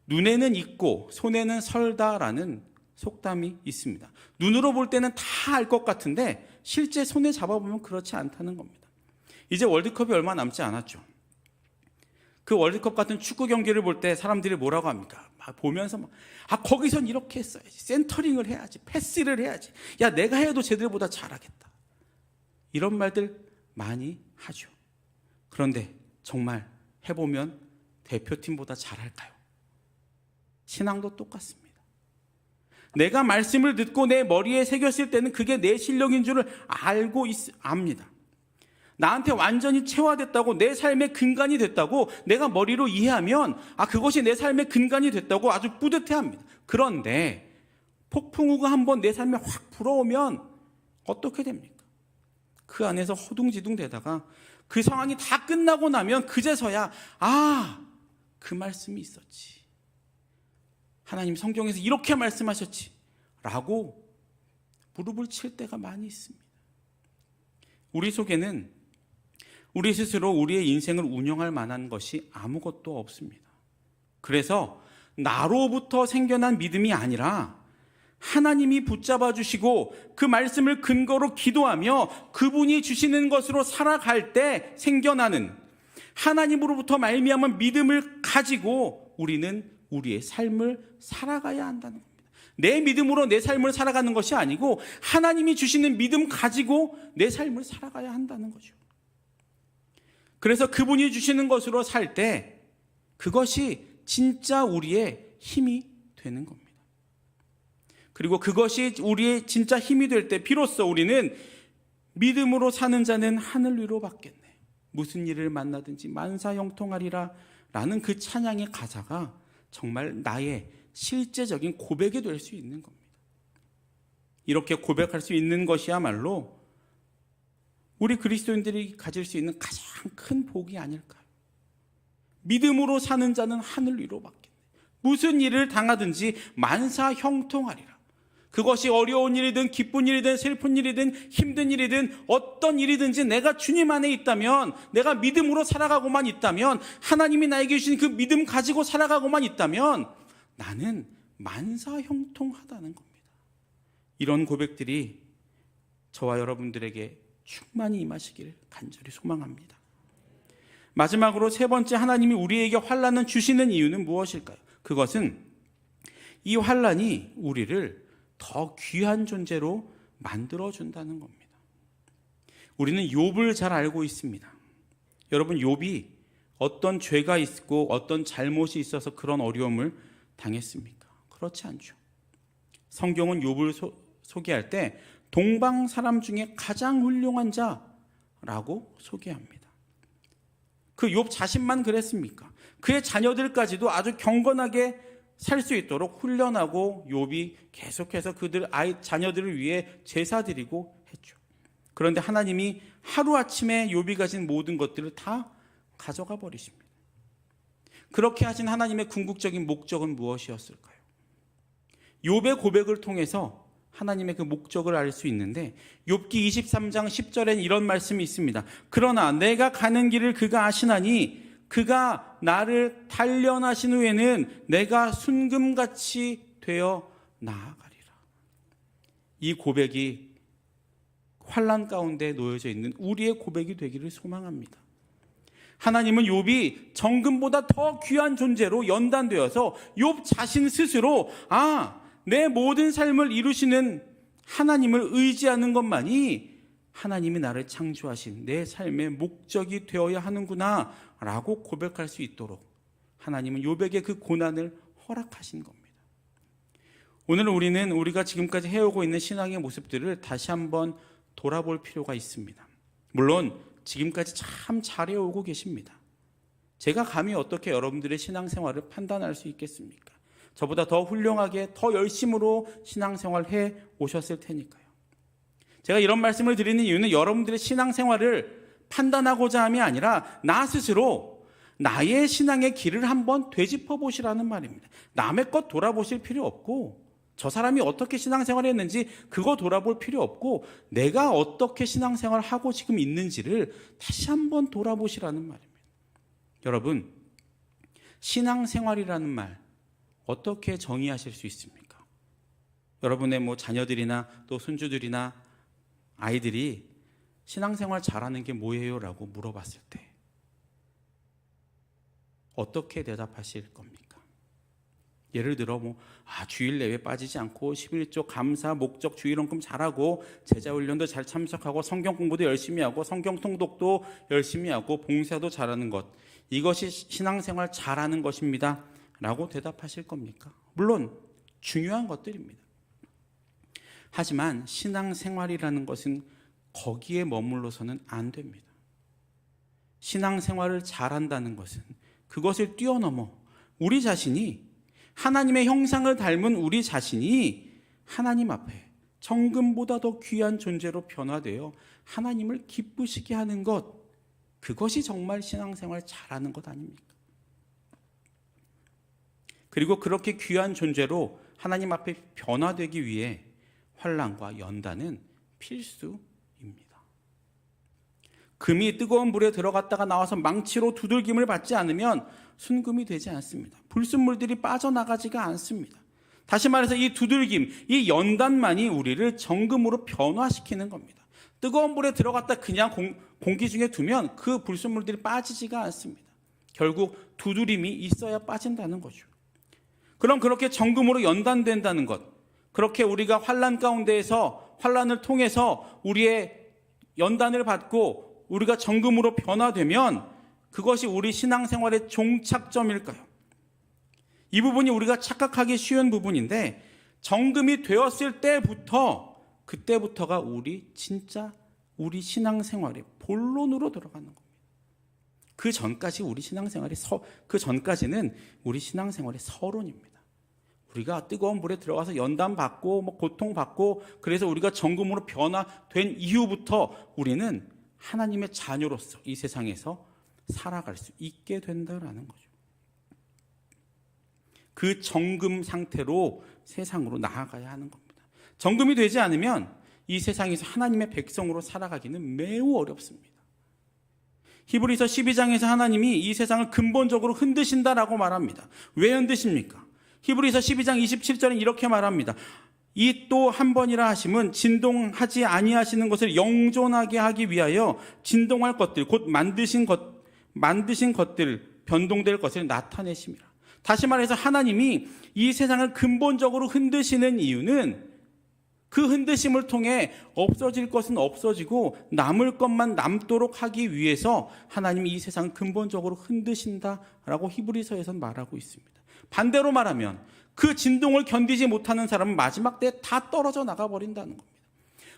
Speaker 1: 눈에는 있고 손에는 설다라는 속담이 있습니다. 눈으로 볼 때는 다 알 것 같은데 실제 손에 잡아보면 그렇지 않다는 겁니다. 이제 월드컵이 얼마 남지 않았죠. 그 월드컵 같은 축구 경기를 볼 때 사람들이 뭐라고 합니까? 막 보면서 거기선 이렇게 했어야지, 센터링을 해야지, 패스를 해야지, 야 내가 해도 쟤들보다 잘하겠다, 이런 말들 많이 하죠. 그런데 정말 해보면 대표팀보다 잘할까요? 신앙도 똑같습니다. 내가 말씀을 듣고 내 머리에 새겼을 때는 그게 내 실력인 줄을 압니다. 나한테 완전히 체화됐다고, 내 삶의 근간이 됐다고 내가 머리로 이해하면 그것이 내 삶의 근간이 됐다고 아주 뿌듯해합니다. 그런데 폭풍우가 한번 내 삶에 확 불어오면 어떻게 됩니까? 그 안에서 허둥지둥 되다가 그 상황이 다 끝나고 나면 그제서야 그 말씀이 있었지, 하나님 성경에서 이렇게 말씀하셨지 라고 무릎을 칠 때가 많이 있습니다. 우리 속에는 우리 스스로 우리의 인생을 운영할 만한 것이 아무것도 없습니다. 그래서 나로부터 생겨난 믿음이 아니라 하나님이 붙잡아 주시고 그 말씀을 근거로 기도하며 그분이 주시는 것으로 살아갈 때 생겨나는 하나님으로부터 말미암은 믿음을 가지고 우리는 우리의 삶을 살아가야 한다는 겁니다. 내 믿음으로 내 삶을 살아가는 것이 아니고 하나님이 주시는 믿음 가지고 내 삶을 살아가야 한다는 거죠. 그래서 그분이 주시는 것으로 살 때 그것이 진짜 우리의 힘이 되는 겁니다. 그리고 그것이 우리의 진짜 힘이 될 때 비로소 우리는 믿음으로 사는 자는 하늘 위로 받겠네, 무슨 일을 만나든지 만사형통하리라 라는 그 찬양의 가사가 정말 나의 실제적인 고백이 될 수 있는 겁니다. 이렇게 고백할 수 있는 것이야말로 우리 그리스도인들이 가질 수 있는 가장 큰 복이 아닐까요? 믿음으로 사는 자는 하늘 위로 받겠네, 무슨 일을 당하든지 만사형통하리라. 그것이 어려운 일이든 기쁜 일이든 슬픈 일이든 힘든 일이든 어떤 일이든지 내가 주님 안에 있다면, 내가 믿음으로 살아가고만 있다면, 하나님이 나에게 주신 그 믿음 가지고 살아가고만 있다면 나는 만사형통하다는 겁니다. 이런 고백들이 저와 여러분들에게 충만히 임하시기를 간절히 소망합니다. 마지막으로 세 번째, 하나님이 우리에게 환난을 주시는 이유는 무엇일까요? 그것은 이 환난이 우리를 더 귀한 존재로 만들어준다는 겁니다. 우리는 욥을 잘 알고 있습니다. 여러분, 욥이 어떤 죄가 있고 어떤 잘못이 있어서 그런 어려움을 당했습니까? 그렇지 않죠. 성경은 욥을 소개할 때 동방 사람 중에 가장 훌륭한 자라고 소개합니다. 그 욥 자신만 그랬습니까? 그의 자녀들까지도 아주 경건하게 살 수 있도록 훈련하고 욥이 계속해서 그들 자녀들을 위해 제사 드리고 했죠. 그런데 하나님이 하루아침에 욥이 가진 모든 것들을 다 가져가 버리십니다. 그렇게 하신 하나님의 궁극적인 목적은 무엇이었을까요? 욥의 고백을 통해서 하나님의 그 목적을 알 수 있는데, 욥기 23장 10절엔 이런 말씀이 있습니다. 그러나 내가 가는 길을 그가 아시나니 그가 나를 단련하신 후에는 내가 순금같이 되어 나아가리라. 이 고백이 환난 가운데 놓여져 있는 우리의 고백이 되기를 소망합니다. 하나님은 욥이 정금보다 더 귀한 존재로 연단되어서 욥 자신 스스로 내 모든 삶을 이루시는 하나님을 의지하는 것만이 하나님이 나를 창조하신 내 삶의 목적이 되어야 하는구나 라고 고백할 수 있도록 하나님은 욥에게 그 고난을 허락하신 겁니다. 오늘 우리는 우리가 지금까지 해오고 있는 신앙의 모습들을 다시 한번 돌아볼 필요가 있습니다. 물론 지금까지 참 잘해오고 계십니다. 제가 감히 어떻게 여러분들의 신앙생활을 판단할 수 있겠습니까? 저보다 더 훌륭하게 더 열심으로 신앙생활 해 오셨을 테니까요. 제가 이런 말씀을 드리는 이유는 여러분들의 신앙생활을 판단하고자 함이 아니라 나 스스로 나의 신앙의 길을 한번 되짚어 보시라는 말입니다. 남의 것 돌아보실 필요 없고, 저 사람이 어떻게 신앙생활을 했는지 그거 돌아볼 필요 없고, 내가 어떻게 신앙생활을 하고 지금 있는지를 다시 한번 돌아보시라는 말입니다. 여러분, 신앙생활이라는 말 어떻게 정의하실 수 있습니까? 여러분의 자녀들이나 또 손주들이나 아이들이 신앙생활 잘하는 게 뭐예요? 라고 물어봤을 때 어떻게 대답하실 겁니까? 예를 들어 주일 내외 빠지지 않고 11조 감사 목적 주일원금 잘하고 제자훈련도 잘 참석하고 성경 공부도 열심히 하고 성경 통독도 열심히 하고 봉사도 잘하는 것, 이것이 신앙생활 잘하는 것입니다 라고 대답하실 겁니까? 물론 중요한 것들입니다. 하지만 신앙생활이라는 것은 거기에 머물러서는 안 됩니다. 신앙생활을 잘한다는 것은 그것을 뛰어넘어 우리 자신이, 하나님의 형상을 닮은 우리 자신이 하나님 앞에 정금보다 더 귀한 존재로 변화되어 하나님을 기쁘시게 하는 것, 그것이 정말 신앙생활 잘하는 것 아닙니까? 그리고 그렇게 귀한 존재로 하나님 앞에 변화되기 위해 환난과 연단은 필수입니다. 금이 뜨거운 물에 들어갔다가 나와서 망치로 두들김을 받지 않으면 순금이 되지 않습니다. 불순물들이 빠져나가지가 않습니다. 다시 말해서 이 두들김, 이 연단만이 우리를 정금으로 변화시키는 겁니다. 뜨거운 물에 들어갔다 그냥 공기 중에 두면 그 불순물들이 빠지지가 않습니다. 결국 두드림이 있어야 빠진다는 거죠. 그럼 그렇게 정금으로 연단된다는 것, 그렇게 우리가 환난 가운데에서 환난을 통해서 우리의 연단을 받고 우리가 정금으로 변화되면 그것이 우리 신앙생활의 종착점일까요? 이 부분이 우리가 착각하기 쉬운 부분인데, 정금이 되었을 그때부터가 우리 신앙생활의 본론으로 들어가는 겁니다. 그 전까지는 우리 신앙생활의 서론입니다. 우리가 뜨거운 물에 들어가서 연단받고 고통받고 그래서 우리가 정금으로 변화된 이후부터 우리는 하나님의 자녀로서 이 세상에서 살아갈 수 있게 된다라는 거죠. 그 정금 상태로 세상으로 나아가야 하는 겁니다. 정금이 되지 않으면 이 세상에서 하나님의 백성으로 살아가기는 매우 어렵습니다. 히브리서 12장에서 하나님이 이 세상을 근본적으로 흔드신다라고 말합니다. 왜 흔드십니까? 히브리서 12장 27절은 이렇게 말합니다. 이 또 한 번이라 하심은 진동하지 아니하시는 것을 영존하게 하기 위하여 진동할 것들, 곧 만드신 것들, 변동될 것을 나타내심이라. 다시 말해서 하나님이 이 세상을 근본적으로 흔드시는 이유는 그 흔드심을 통해 없어질 것은 없어지고 남을 것만 남도록 하기 위해서 하나님이 이 세상을 근본적으로 흔드신다라고 히브리서에서는 말하고 있습니다. 반대로 말하면 그 진동을 견디지 못하는 사람은 마지막 때에 다 떨어져 나가버린다는 겁니다.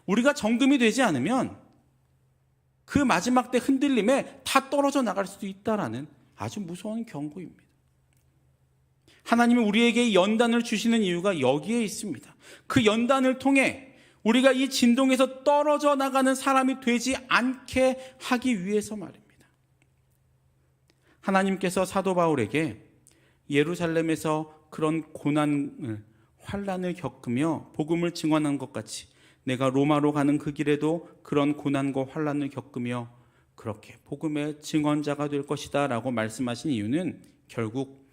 Speaker 1: 우리가 정금이 되지 않으면 그 마지막 때 흔들림에 다 떨어져 나갈 수도 있다라는 아주 무서운 경고입니다. 하나님이 우리에게 연단을 주시는 이유가 여기에 있습니다. 그 연단을 통해 우리가 이 진동에서 떨어져 나가는 사람이 되지 않게 하기 위해서 말입니다. 하나님께서 사도 바울에게 예루살렘에서 그런 고난을, 환난을 겪으며 복음을 증언한 것 같이 내가 로마로 가는 그 길에도 그런 고난과 환난을 겪으며 그렇게 복음의 증언자가 될 것이다 라고 말씀하신 이유는 결국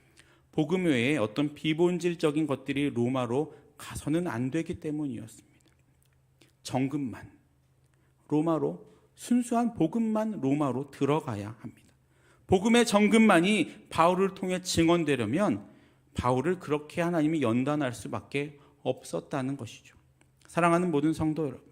Speaker 1: 복음 외에 어떤 비본질적인 것들이 로마로 가서는 안 되기 때문이었습니다. 정금만 로마로, 순수한 복음만 로마로 들어가야 합니다. 복음의 정금만이 바울을 통해 증언되려면 바울을 그렇게 하나님이 연단할 수밖에 없었다는 것이죠. 사랑하는 모든 성도 여러분,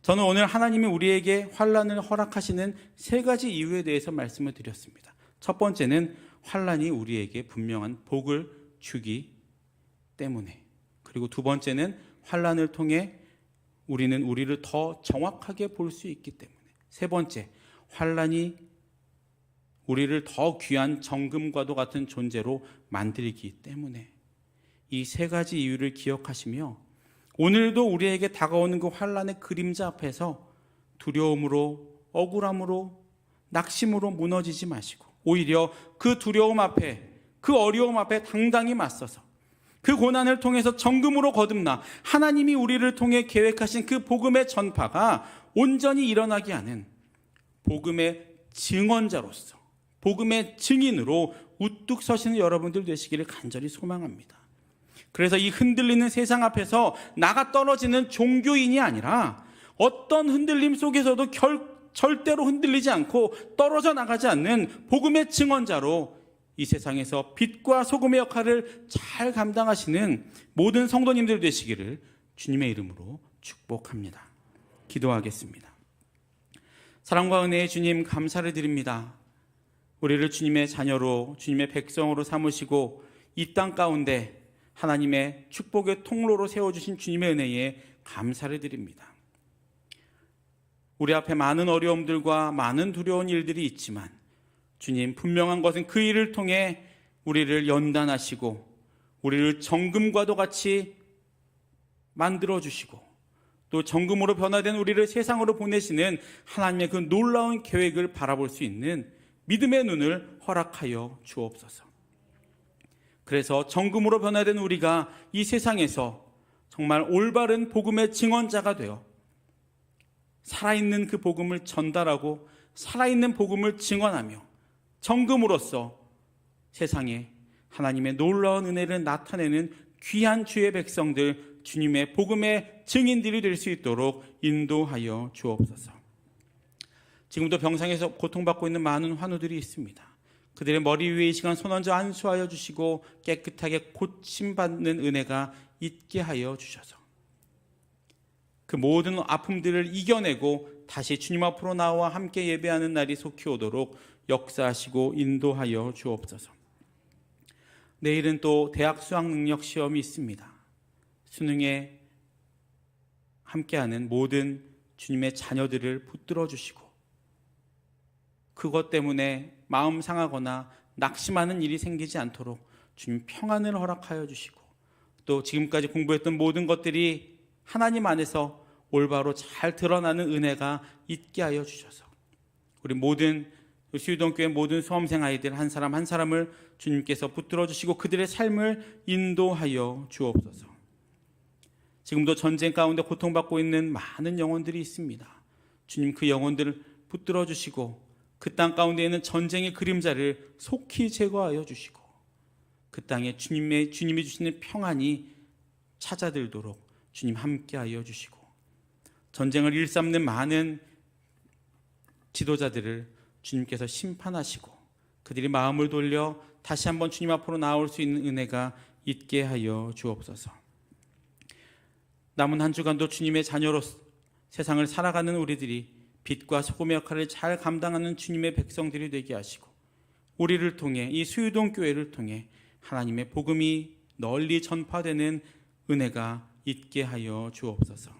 Speaker 1: 저는 오늘 하나님이 우리에게 환난을 허락하시는 세 가지 이유에 대해서 말씀을 드렸습니다. 첫 번째는 환난이 우리에게 분명한 복을 주기 때문에, 그리고 두 번째는 환난을 통해 우리는 우리를 더 정확하게 볼 수 있기 때문에, 세 번째, 환난이 우리를 더 귀한 정금과도 같은 존재로 만들기 때문에, 이 세 가지 이유를 기억하시며 오늘도 우리에게 다가오는 그 환난의 그림자 앞에서 두려움으로, 억울함으로, 낙심으로 무너지지 마시고 오히려 그 두려움 앞에, 그 어려움 앞에 당당히 맞서서 그 고난을 통해서 정금으로 거듭나 하나님이 우리를 통해 계획하신 그 복음의 전파가 온전히 일어나게 하는 복음의 증언자로서, 복음의 증인으로 우뚝 서시는 여러분들 되시기를 간절히 소망합니다. 그래서 이 흔들리는 세상 앞에서 나가 떨어지는 종교인이 아니라 어떤 흔들림 속에서도 절대로 흔들리지 않고 떨어져 나가지 않는 복음의 증언자로 이 세상에서 빛과 소금의 역할을 잘 감당하시는 모든 성도님들 되시기를 주님의 이름으로 축복합니다. 기도하겠습니다. 사랑과 은혜의 주님, 감사를 드립니다. 우리를 주님의 자녀로, 주님의 백성으로 삼으시고 이 땅 가운데 하나님의 축복의 통로로 세워주신 주님의 은혜에 감사를 드립니다. 우리 앞에 많은 어려움들과 많은 두려운 일들이 있지만 주님, 분명한 것은 그 일을 통해 우리를 연단하시고 우리를 정금과도 같이 만들어주시고 또 정금으로 변화된 우리를 세상으로 보내시는 하나님의 그 놀라운 계획을 바라볼 수 있는 믿음의 눈을 허락하여 주옵소서. 그래서 정금으로 변화된 우리가 이 세상에서 정말 올바른 복음의 증언자가 되어 살아있는 그 복음을 전달하고 살아있는 복음을 증언하며 정금으로서 세상에 하나님의 놀라운 은혜를 나타내는 귀한 주의 백성들, 주님의 복음의 증인들이 될 수 있도록 인도하여 주옵소서. 지금도 병상에서 고통받고 있는 많은 환우들이 있습니다. 그들의 머리 위에 이 시간 손 얹어 안수하여 주시고 깨끗하게 고침받는 은혜가 있게 하여 주셔서 그 모든 아픔들을 이겨내고 다시 주님 앞으로 나와 함께 예배하는 날이 속히 오도록 역사하시고 인도하여 주옵소서. 내일은 또 대학 수학 능력 시험이 있습니다. 수능에 함께하는 모든 주님의 자녀들을 붙들어 주시고 그것 때문에 마음 상하거나 낙심하는 일이 생기지 않도록 주님 평안을 허락하여 주시고 또 지금까지 공부했던 모든 것들이 하나님 안에서 올바로 잘 드러나는 은혜가 있게 하여 주셔서 우리 모든 수유동교회 모든 수험생 아이들 한 사람 한 사람을 주님께서 붙들어 주시고 그들의 삶을 인도하여 주옵소서. 지금도 전쟁 가운데 고통받고 있는 많은 영혼들이 있습니다. 주님, 그 영혼들을 붙들어 주시고 그 땅 가운데 있는 전쟁의 그림자를 속히 제거하여 주시고 그 땅에 주님이 주시는 평안이 찾아들도록 주님 함께하여 주시고 전쟁을 일삼는 많은 지도자들을 주님께서 심판하시고 그들이 마음을 돌려 다시 한번 주님 앞으로 나올 수 있는 은혜가 있게 하여 주옵소서. 남은 한 주간도 주님의 자녀로 세상을 살아가는 우리들이 빛과 소금의 역할을 잘 감당하는 주님의 백성들이 되게 하시고, 우리를 통해, 이 수유동 교회를 통해 하나님의 복음이 널리 전파되는 은혜가 있게 하여 주옵소서.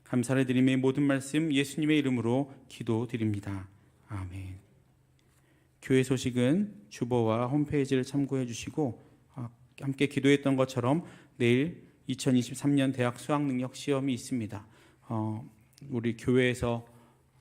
Speaker 1: 감사를 드리며 모든 말씀 예수님의 이름으로 기도드립니다. 아멘. 교회 소식은 주보와 홈페이지를 참고해 주시고, 함께 기도했던 것처럼 내일 2023년 대학 수학능력 시험이 있습니다. 우리 교회에서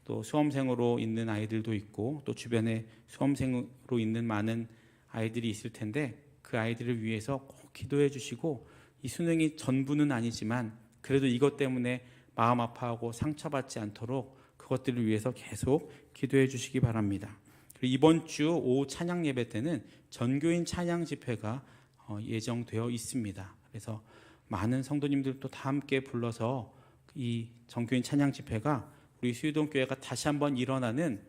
Speaker 1: 또 수험생으로 있는 아이들도 있고, 또 주변에 수험생으로 있는 많은 아이들이 있을 텐데, 그 아이들을 위해서 꼭 기도해 주시고, 이 수능이 전부는 아니지만 그래도 이것 때문에 마음 아파하고 상처받지 않도록 그것들을 위해서 계속 기도해 주시기 바랍니다. 그리고 이번 주 오후 찬양 예배 때는 전교인 찬양 집회가 예정되어 있습니다. 그래서 많은 성도님들도 다 함께 불러서 이 전교인 찬양 집회가 우리 수유동 교회가 다시 한번 일어나는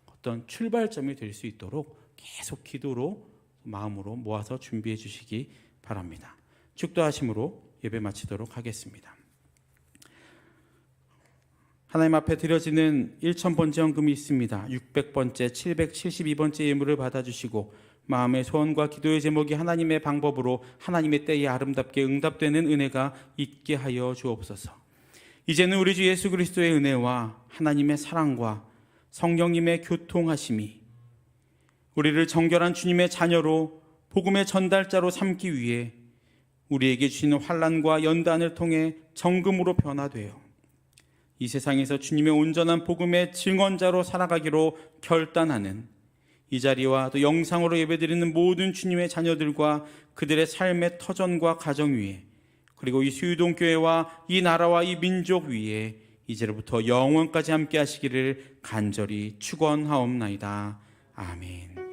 Speaker 1: 어떤 출발점이 될 수 있도록 계속 기도로 마음으로 모아서 준비해 주시기 바랍니다. 축도하심으로 예배 마치도록 하겠습니다. 하나님 앞에 드려지는 1000번째 헌금이 있습니다. 600번째, 772번째 예물을 받아주시고, 마음의 소원과 기도의 제목이 하나님의 방법으로 하나님의 때에 아름답게 응답되는 은혜가 있게 하여 주옵소서. 이제는 우리 주 예수 그리스도의 은혜와 하나님의 사랑과 성령님의 교통하심이 우리를 정결한 주님의 자녀로 복음의 전달자로 삼기 위해 우리에게 주시는 환난과 연단을 통해 정금으로 변화되어 이 세상에서 주님의 온전한 복음의 증언자로 살아가기로 결단하는 이 자리와 또 영상으로 예배드리는 모든 주님의 자녀들과 그들의 삶의 터전과 가정 위에, 그리고 이 수유동 교회와 이 나라와 이 민족 위에 이제로부터 영원까지 함께 하시기를 간절히 축원하옵나이다. 아멘.